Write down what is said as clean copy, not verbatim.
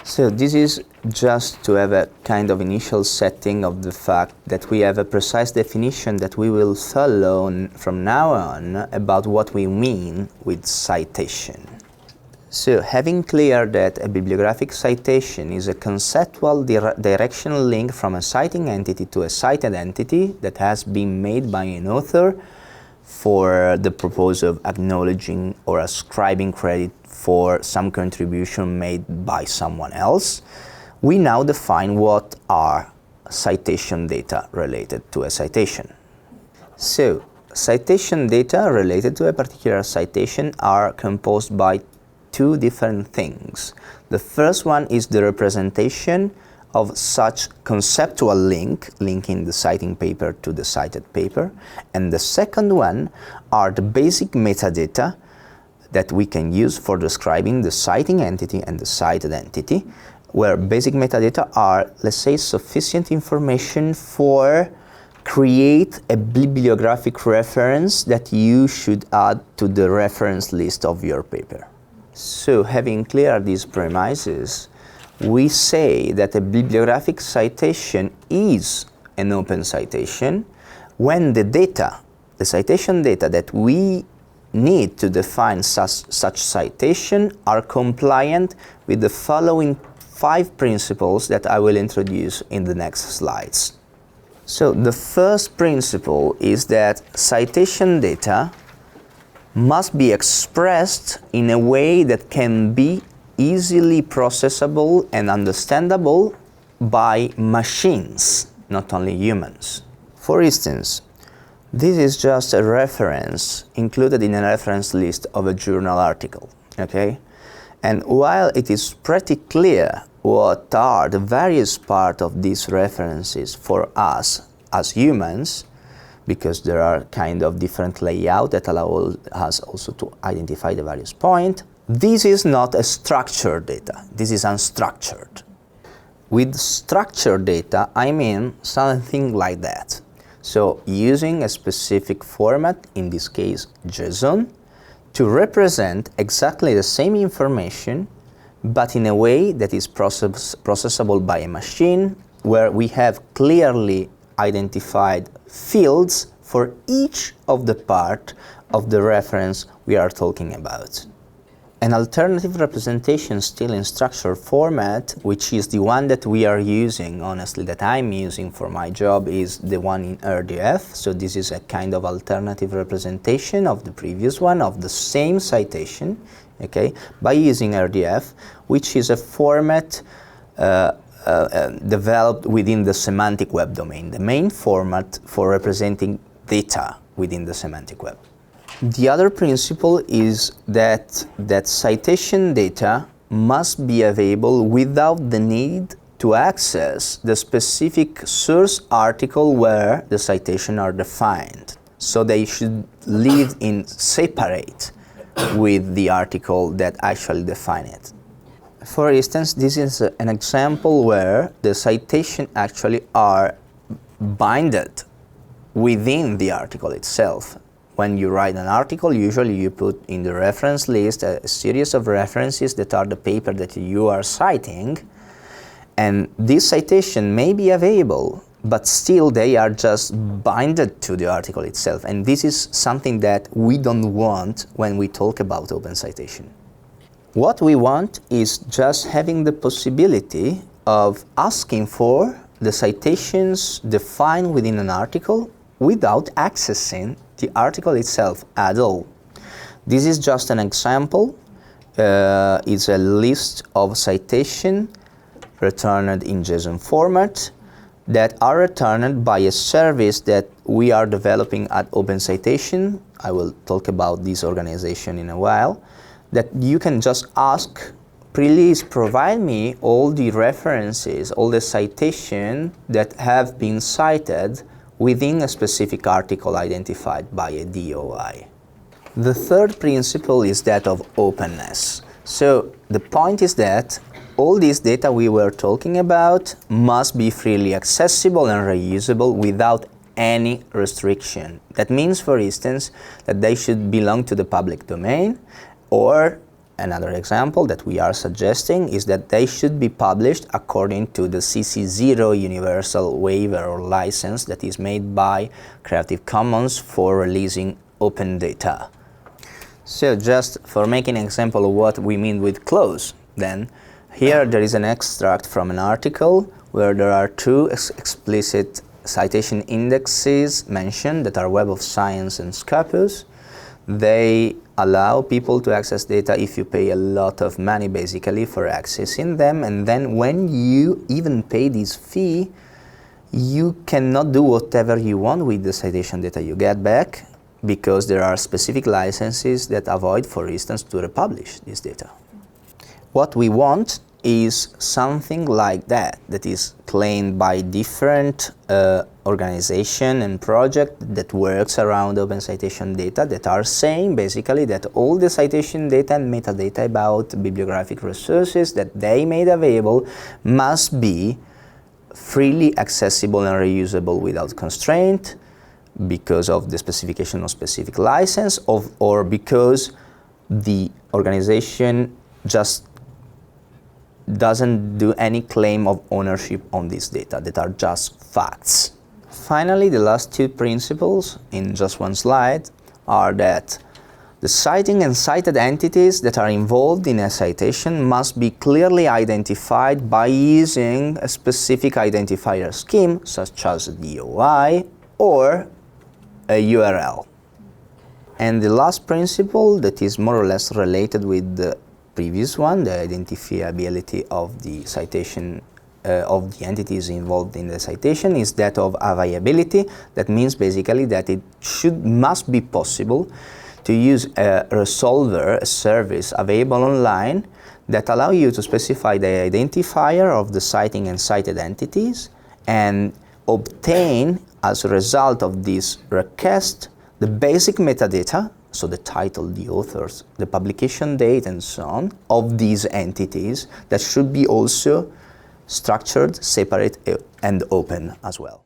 So this is just to have a kind of initial setting of the fact that we have a precise definition that we will follow from now on about what we mean with citation. So, having clear that a bibliographic citation is a conceptual directional link from a citing entity to a cited entity that has been made by an author for the purpose of acknowledging or ascribing credit for some contribution made by someone else, we now define what are citation data related to a citation. So, citation data related to a particular citation are composed by two different things. The first one is the representation of such conceptual link, linking the citing paper to the cited paper, and the second one are the basic metadata that we can use for describing the citing entity and the cited entity, where basic metadata are, let's say, sufficient information for create a bibliographic reference that you should add to the reference list of your paper. So, having cleared these premises, we say that a bibliographic citation is an open citation when the data, the citation data that we need to define such citation are compliant with the following 5 principles that I will introduce in the next slides. So, the first principle is that citation data must be expressed in a way that can be easily processable and understandable by machines, not only humans. For instance, this is just a reference included in a reference list of a journal article, okay? And while it is pretty clear what are the various parts of these references for us as humans, because there are kind of different layout that allow us also to identify the various points. This is not a structured data, this is unstructured. With structured data, I mean something like that. So, using a specific format, in this case JSON, to represent exactly the same information, but in a way that is processable by a machine, where we have clearly identified fields for each of the part of the reference we are talking about. An alternative representation still in structured format, which is the one that we are using, honestly, that I'm using for my job, is the one in RDF. So this is a kind of alternative representation of the previous one, of the same citation, okay, by using RDF, which is a format developed within the semantic web domain, the main format for representing data within the semantic web. The other principle is that citation data must be available without the need to access the specific source article where the citation are defined. So they should live in separate with the article that actually define it. For instance, this is an example where the citation actually are binded within the article itself. When you write an article, usually you put in the reference list a series of references that are the paper that you are citing, and this citation may be available, but still they are just binded to the article itself, and this is something that we don't want when we talk about open citation. What we want is just having the possibility of asking for the citations defined within an article without accessing the article itself at all. This is just an example. It's a list of citation returned in JSON format that are returned by a service that we are developing at Open Citation. I will talk about this organization in a while. That you can just ask, please provide me all the references, all the citation that have been cited within a specific article identified by a DOI. The third principle is that of openness. So the point is that all this data we were talking about must be freely accessible and reusable without any restriction. That means, for instance, that they should belong to the public domain, or Another example that we are suggesting is that they should be published according to the CC0 universal waiver or license that is made by Creative Commons for releasing open data. So just for making an example of what we mean with close, then here there is an extract from an article where there are two explicit citation indexes mentioned that are Web of Science and Scopus. They allow people to access data if you pay a lot of money basically for accessing them, and then when you even pay this fee, you cannot do whatever you want with the citation data you get back, because there are specific licenses that avoid, for instance, to republish this data. What we want is something like that is claimed by different organization and project that works around open citation data, that are saying basically that all the citation data and metadata about bibliographic resources that they made available must be freely accessible and reusable without constraint, because of the specification of specific license, or because the organization just doesn't do any claim of ownership on this data, that are just facts. Finally, the last two principles in just one slide are that the citing and cited entities that are involved in a citation must be clearly identified by using a specific identifier scheme, such as a DOI or a URL. And the last principle, that is more or less related with the previous one, the identifiability of the citation of the entities involved in the citation, is that of availability. That means basically that it must be possible to use a resolver, a service available online, that allow you to specify the identifier of the citing and cited entities, and obtain, as a result of this request, the basic metadata, so the title, the authors, the publication date, and so on, of these entities, that should be also structured, separate, and open as well.